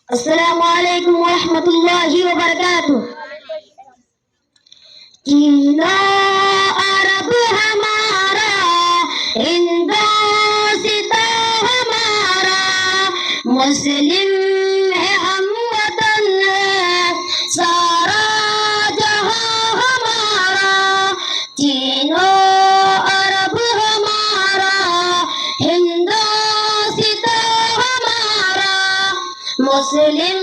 अस्सलामु अलैकुम व रहमतुल्लाहि व बरकातुहू। चीनो अरब हमारा, हिंदोस्तां हमारा, मुस्लिम है हम वतन है सारा जहां हमारा। चीनो अरब हमारा, हिंदोस्तां हमारा, मुस्लिम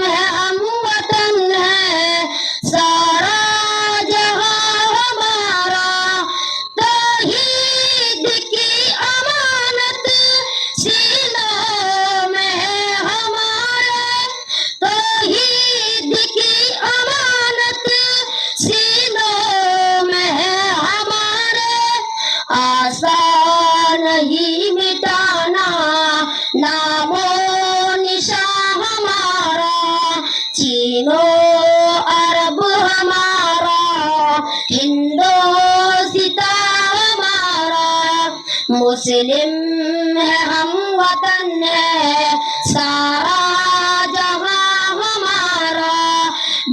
है हम वतन है सारा जहां हमारा। तौहीद की अमानत सीनों में है हमारे, तौहीद की अमानत सीनों में है हमारे। आसान नहीं मिटाना नामो निशान हमारा। चीनो अरब हमारा, हिंदोस्तां हमारा, मुस्लिम है हम वतन है सारा जहां हमारा।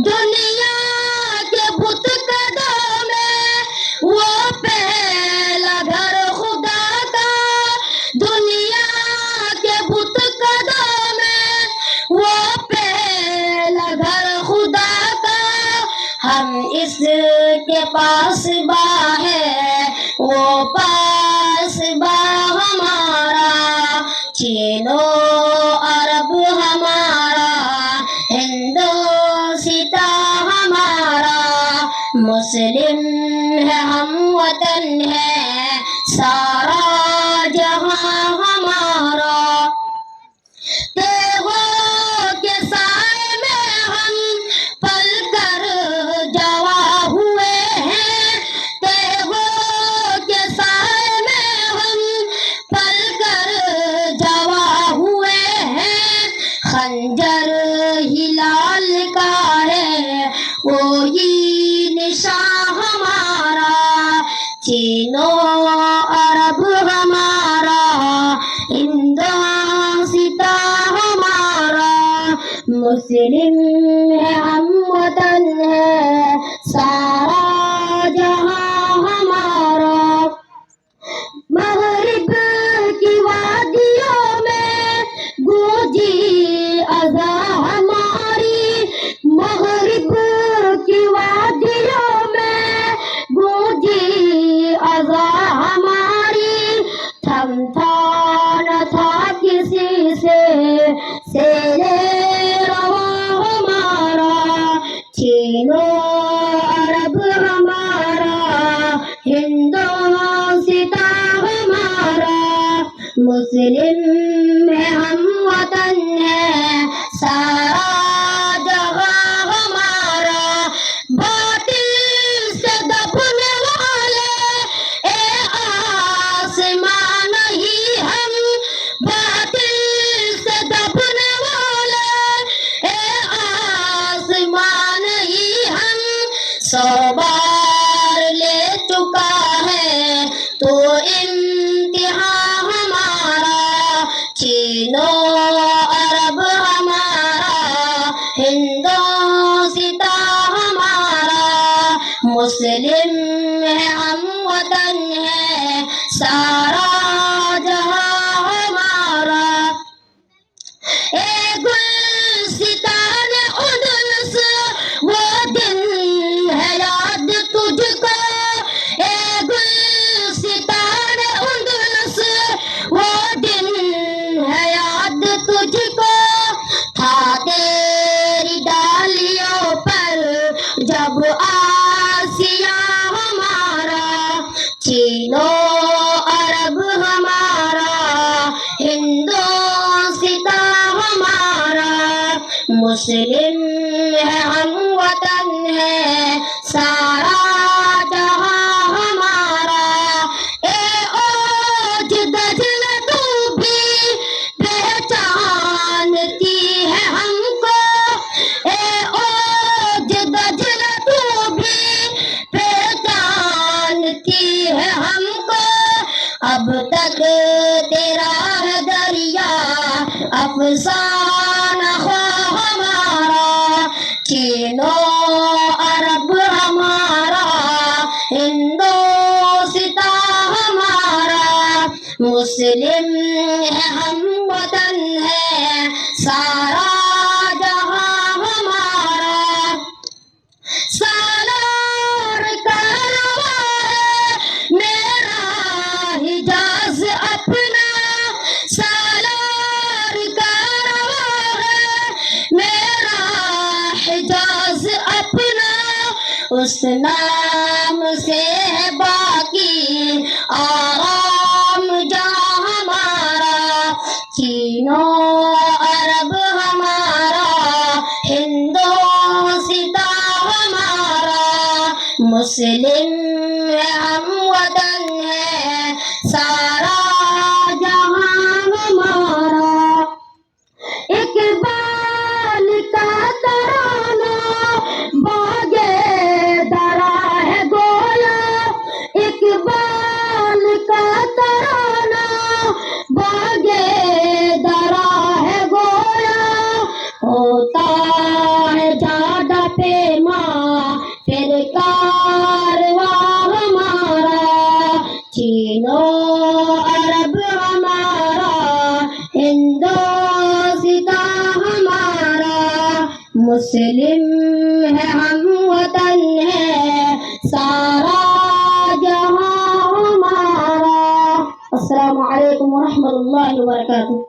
दुनिया के बुत कदों में वो पहला घर खुदा का, दुनिया के बुत कदों में वो पहला घर खुदा का। हम इसके पास बा है वो पास बा हमारा। चीनो अरब हमारा, हिंदोस्तां हमारा, मुस्लिम है हम वतन है सारा जहां हमारा। तेगों के साए में हम पल कर जवा हुए हैं, तेगों के साए में हम पल कर जवा हुए हैं। खंजर हिलाल का है कोई निशान हमारा। चीनो अरब हमारा, हिंदोस्तां हमारा, मुस्लिम है हम वतन है सारा जहां हमारा। मगरिब की वादियों में गूंजी अज़ा हमारी, मगरिब की वादियों में गूंजी अज़ा हमारी। थमथा न था किसी से सेरे रवा हमारा। चीनो अरब हमारा, हिंदोस्तां हमारा, मुस्लिम है हम वतन है सारा जहां हमारा। बातिल से दबने वाले ए आसमान नहीं हम, बातिल से दबने वाले ए आसमान नहीं हम। 100 बार ले चुका है तो इम्तिहान हमारा। चीनो अरब हमारा, हिंदोस्तां हमारा, मुस्लिम है हम वतन है सारा जहां हमारा। ए गुलसितान उदुलस वो दिन है याद तुझको, ए गुलसितान उदुलस वो दिन है याद तुझको। था तेरी डालियों पर जब आसिया हमारा। चीनो अरब हमारा, हिंदोस्तां हमारा, मुस्लिम है हम वतन है सारा जहां हमारा। ए ओज दजल तू भी पहचानती है हमको, ए ओज दजल तू भी पहचानती है हमको। अब तक तेरा है दरिया अफसाना मुस्लिम है हम वतन है सारा जहां हमारा सालार कारवां है मेरा हिजाज अपना सालार कारवां है मेरा हिजाज अपना उस नाम से है बाकी आराम जहां हमारा चीनो अरब हमारा हिंदोसिता हमारा मुस्लिम है हम वतन है सारा जहां हमारा इकबाल का तराना बागे दरा है गोया इकबाल का तराना बागे दरा है गोया होता है ज्यादा पेमा फिर कारवां हमारा चीनो अरब हमारा हिंदोसिता हमारा मुस्लिम है हम वतन है सारा जहां हमारा। अस्सलामु अलैकुम व रहमतुल्लाहि व बरकातुहू।